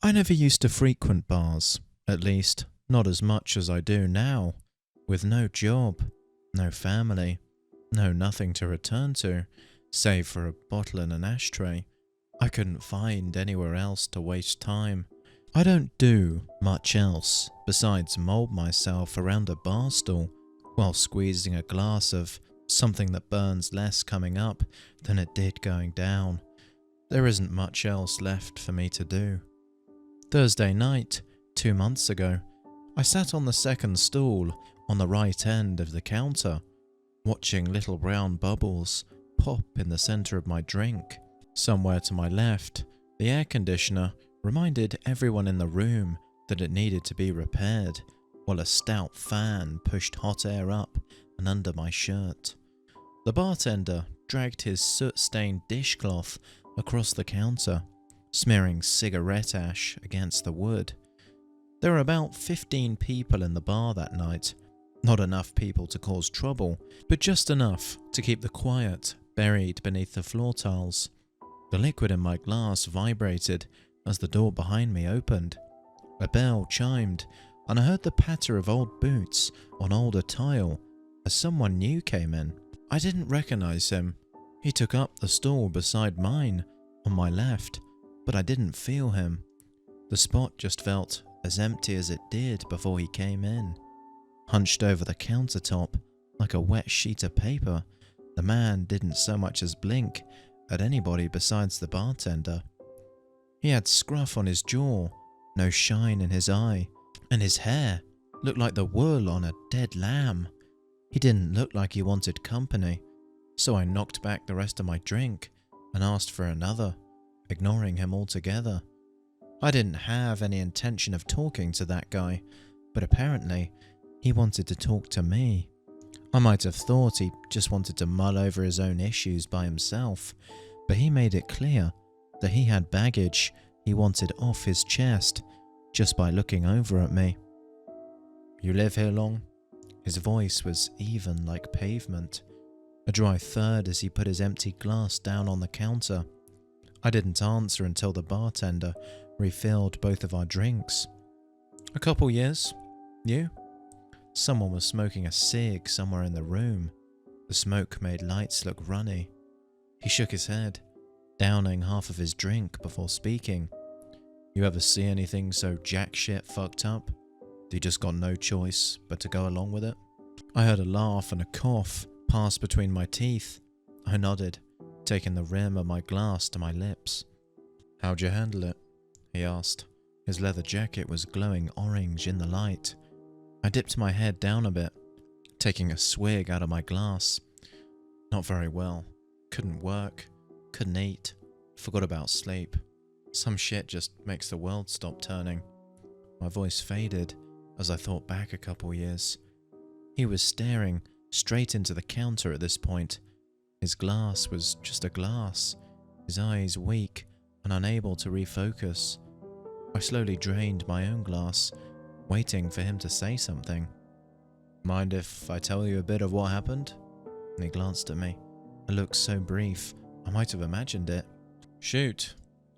I never used to frequent bars, at least not as much as I do now, with no job, no family, no nothing to return to, save for a bottle and an ashtray. I couldn't find anywhere else to waste time. I don't do much else besides mould myself around a bar stool while squeezing a glass of something that burns less coming up than it did going down. There isn't much else left for me to do. Thursday night, 2 months ago, I sat on the second stool on the right end of the counter, watching little brown bubbles pop in the centre of my drink. Somewhere to my left, the air conditioner reminded everyone in the room that it needed to be repaired, while a stout fan pushed hot air up and under my shirt. The bartender dragged his soot-stained dishcloth across the counter, smearing cigarette ash against the wood. There were about 15 people in the bar that night. Not enough people to cause trouble, but just enough to keep the quiet buried beneath the floor tiles. The liquid in my glass vibrated as the door behind me opened. A bell chimed, and I heard the patter of old boots on older tile as someone new came in. I didn't recognize him. He took up the stool beside mine on my left, but I didn't feel him. The spot just felt as empty as it did before he came in. Hunched over the countertop like a wet sheet of paper, the man didn't so much as blink at anybody besides the bartender. He had scruff on his jaw, no shine in his eye, and his hair looked like the wool on a dead lamb. He didn't look like he wanted company, so I knocked back the rest of my drink and asked for another, ignoring him altogether. I didn't have any intention of talking to that guy, but apparently he wanted to talk to me. I might have thought he just wanted to mull over his own issues by himself, but he made it clear that he had baggage he wanted off his chest just by looking over at me. "You live here long?" His voice was even like pavement, a dry third as he put his empty glass down on the counter. I didn't answer until the bartender refilled both of our drinks. "A couple years. You?" Someone was smoking a cig somewhere in the room. The smoke made lights look runny. He shook his head, downing half of his drink before speaking. "You ever see anything so jack shit fucked up? You just got no choice but to go along with it?" I heard a laugh and a cough pass between my teeth. I nodded, taking the rim of my glass to my lips. "How'd you handle it?" he asked. His leather jacket was glowing orange in the light. I dipped my head down a bit, taking a swig out of my glass. "Not very well. Couldn't work, couldn't eat, forgot about sleep. Some shit just makes the world stop turning." My voice faded as I thought back a couple years. He was staring straight into the counter at this point. His glass was just a glass, his eyes weak and unable to refocus. I slowly drained my own glass, waiting for him to say something. "Mind if I tell you a bit of what happened?" And he glanced at me, a look so brief I might have imagined it. "Shoot."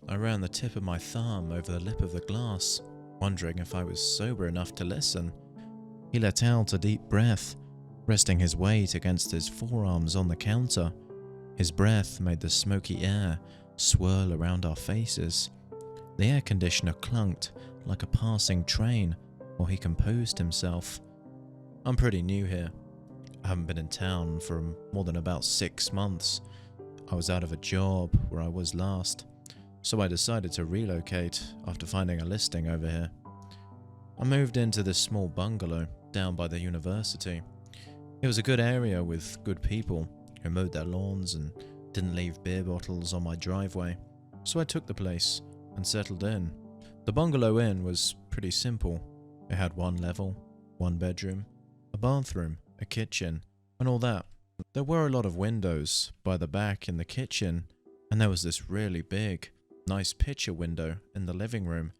I ran the tip of my thumb over the lip of the glass, wondering if I was sober enough to listen. He let out a deep breath, resting his weight against his forearms on the counter. His breath made the smoky air swirl around our faces. The air conditioner clunked like a passing train while he composed himself. "I'm pretty new here. I haven't been in town for more than about 6 months. I was out of a job where I was last, so I decided to relocate after finding a listing over here. I moved into this small bungalow down by the university. It was a good area with good people who mowed their lawns and didn't leave beer bottles on my driveway, so I took the place and settled in. The bungalow inn was pretty simple. It had 1 level, 1 bedroom, a bathroom, a kitchen, and all that. There were a lot of windows by the back in the kitchen, and there was this really big, nice picture window in the living room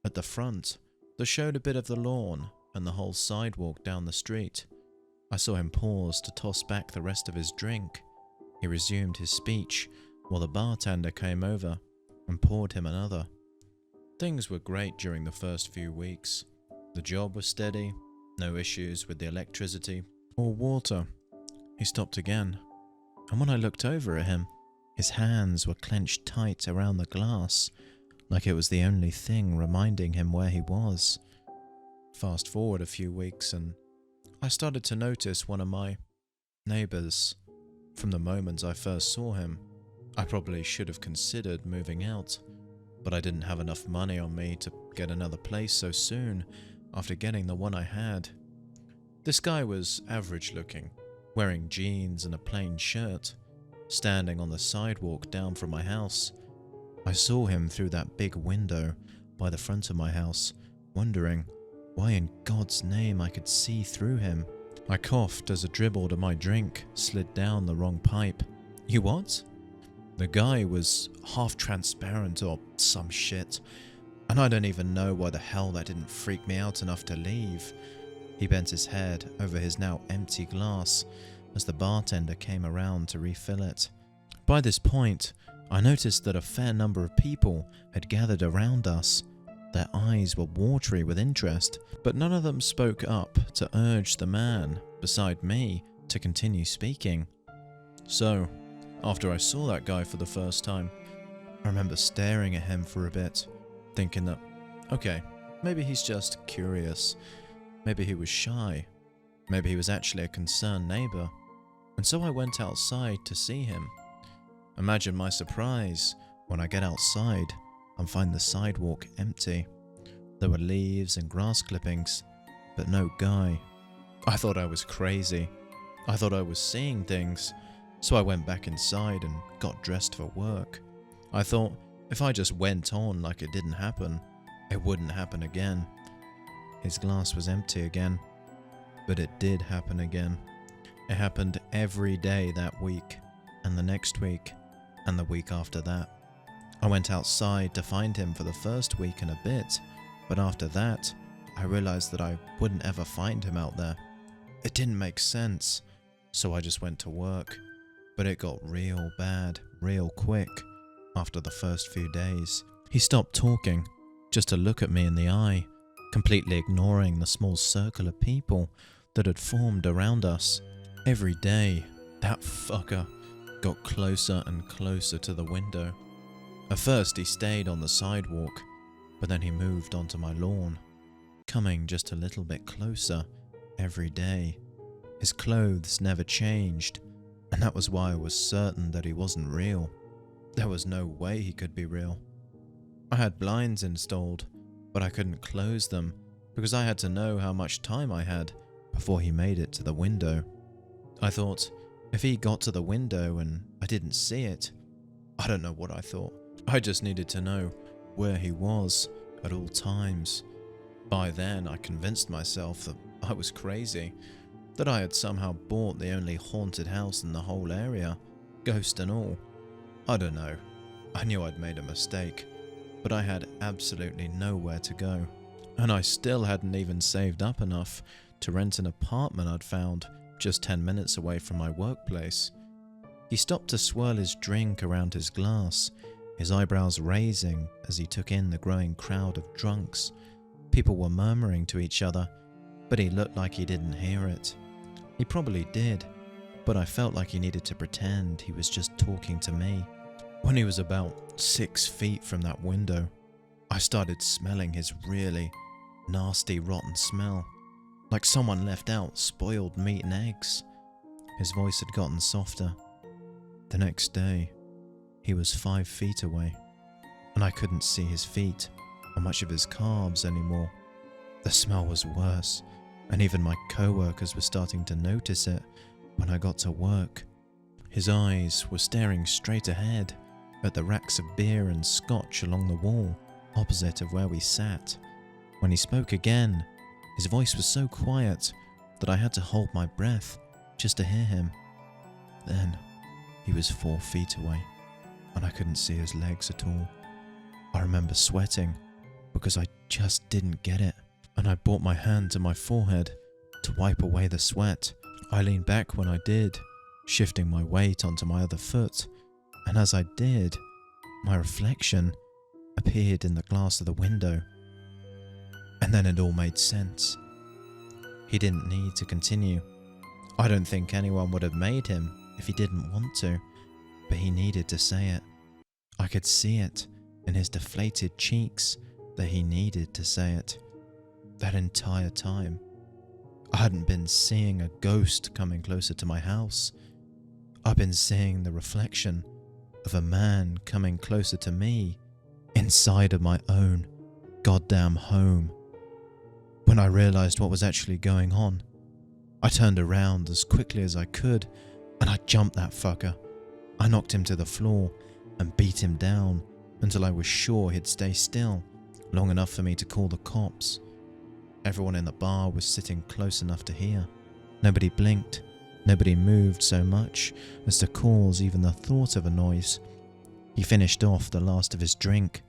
at the front that showed a bit of the lawn and the whole sidewalk down the street. I saw him pause to toss back the rest of his drink. He resumed his speech while the bartender came over and poured him another. Things were great during the first few weeks. The job was steady, no issues with the electricity or water. He stopped again, and when I looked over at him, his hands were clenched tight around the glass, like it was the only thing reminding him where he was. Fast forward a few weeks, and I started to notice one of my neighbours. From the moment I first saw him, I probably should have considered moving out, but I didn't have enough money on me to get another place so soon after getting the one I had. This guy was average looking, wearing jeans and a plain shirt, standing on the sidewalk down from my house. I saw him through that big window by the front of my house, wondering why in God's name I could see through him. I coughed as a dribble to my drink slid down the wrong pipe. You what? The guy was half transparent or some shit, and I don't even know why the hell that didn't freak me out enough to leave. He bent his head over his now empty glass as the bartender came around to refill it. By this point, I noticed that a fair number of people had gathered around us. Their eyes were watery with interest, but none of them spoke up to urge the man beside me to continue speaking. So, after I saw that guy for the first time, I remember staring at him for a bit, thinking that, okay, maybe he's just curious. Maybe he was shy. Maybe he was actually a concerned neighbour. And so I went outside to see him. Imagine my surprise when I get outside and find the sidewalk empty. There were leaves and grass clippings, but no guy. I thought I was crazy. I thought I was seeing things, so I went back inside and got dressed for work. I thought if I just went on like it didn't happen, it wouldn't happen again. His glass was empty again, but it did happen again. It happened every day that week, and the next week, and the week after that. I went outside to find him for the first week and a bit, but after that, I realized that I wouldn't ever find him out there. It didn't make sense, so I just went to work. But it got real bad, real quick, after the first few days. He stopped talking, just to look at me in the eye, completely ignoring the small circle of people that had formed around us. Every day, that fucker got closer and closer to the window. At first he stayed on the sidewalk, but then he moved onto my lawn, coming just a little bit closer every day. His clothes never changed, and that was why I was certain that he wasn't real. There was no way he could be real. I had blinds installed, but I couldn't close them because I had to know how much time I had before he made it to the window. I thought, if he got to the window and I didn't see it, I don't know what I thought. I just needed to know where he was at all times. By then, I convinced myself that I was crazy, that I had somehow bought the only haunted house in the whole area, ghost and all. I don't know. I knew I'd made a mistake, but I had absolutely nowhere to go. And I still hadn't even saved up enough to rent an apartment I'd found just 10 minutes away from my workplace. He stopped to swirl his drink around his glass, his eyebrows raising as he took in the growing crowd of drunks. People were murmuring to each other, but he looked like he didn't hear it. He probably did, but I felt like he needed to pretend he was just talking to me. When he was about 6 feet from that window, I started smelling his really nasty, rotten smell, like someone left out spoiled meat and eggs. His voice had gotten softer. The next day, he was 5 feet away, and I couldn't see his feet or much of his calves anymore. The smell was worse, and even my co-workers were starting to notice it when I got to work. His eyes were staring straight ahead at the racks of beer and scotch along the wall opposite of where we sat. When he spoke again, his voice was so quiet that I had to hold my breath just to hear him. Then he was 4 feet away, and I couldn't see his legs at all. I remember sweating because I just didn't get it, and I brought my hand to my forehead to wipe away the sweat. I leaned back when I did, shifting my weight onto my other foot, and as I did, my reflection appeared in the glass of the window. And then it all made sense. He didn't need to continue. I don't think anyone would have made him if he didn't want to, but he needed to say it. I could see it in his deflated cheeks that he needed to say it. That entire time, I hadn't been seeing a ghost coming closer to my house. I've been seeing the reflection of a man coming closer to me inside of my own goddamn home. When I realized what was actually going on, I turned around as quickly as I could and I jumped that fucker. I knocked him to the floor and beat him down until I was sure he'd stay still long enough for me to call the cops. Everyone in the bar was sitting close enough to hear. Nobody blinked. Nobody moved so much as to cause even the thought of a noise. He finished off the last of his drink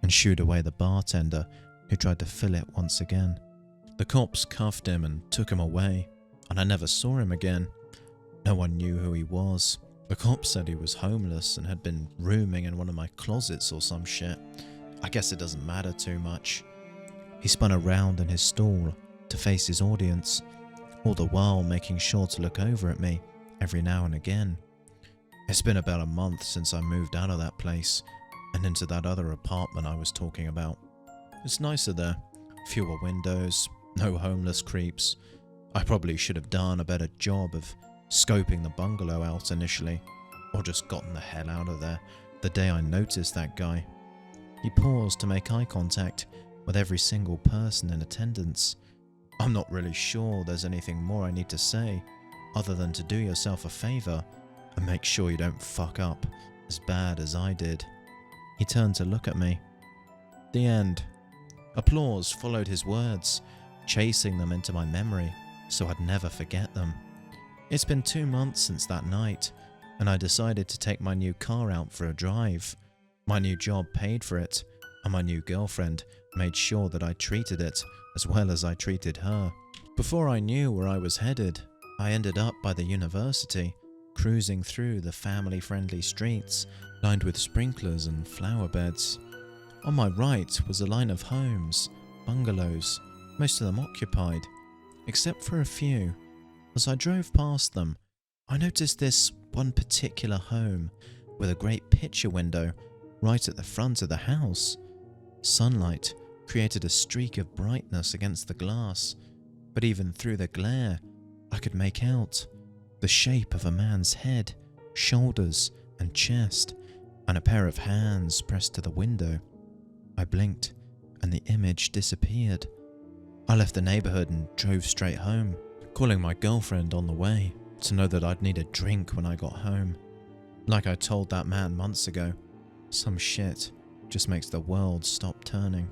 and shooed away the bartender who tried to fill it once again. The cops cuffed him and took him away, and I never saw him again. No one knew who he was. The cops said he was homeless and had been rooming in one of my closets or some shit. I guess it doesn't matter too much. He spun around in his stall to face his audience, all the while making sure to look over at me every now and again. It's been about a month since I moved out of that place and into that other apartment I was talking about. It's nicer there, fewer windows, no homeless creeps. I probably should have done a better job of scoping the bungalow out initially, or just gotten the hell out of there the day I noticed that guy. He paused to make eye contact with every single person in attendance. I'm not really sure there's anything more I need to say other than to do yourself a favor and make sure you don't fuck up as bad as I did. He turned to look at me. The end. Applause followed his words, chasing them into my memory so I'd never forget them. It's been 2 months since that night, and I decided to take my new car out for a drive. My new job paid for it, and my new girlfriend made sure that I treated it as well as I treated her. Before I knew where I was headed, I ended up by the university, cruising through the family-friendly streets lined with sprinklers and flower beds. On my right was a line of homes, bungalows, most of them occupied, except for a few. As I drove past them, I noticed this one particular home with a great picture window right at the front of the house. Sunlight created a streak of brightness against the glass, but even through the glare, I could make out the shape of a man's head, shoulders and chest, and a pair of hands pressed to the window. I blinked, and the image disappeared. I left the neighborhood and drove straight home, calling my girlfriend on the way to know that I'd need a drink when I got home. Like I told that man months ago, some shit just makes the world stop turning.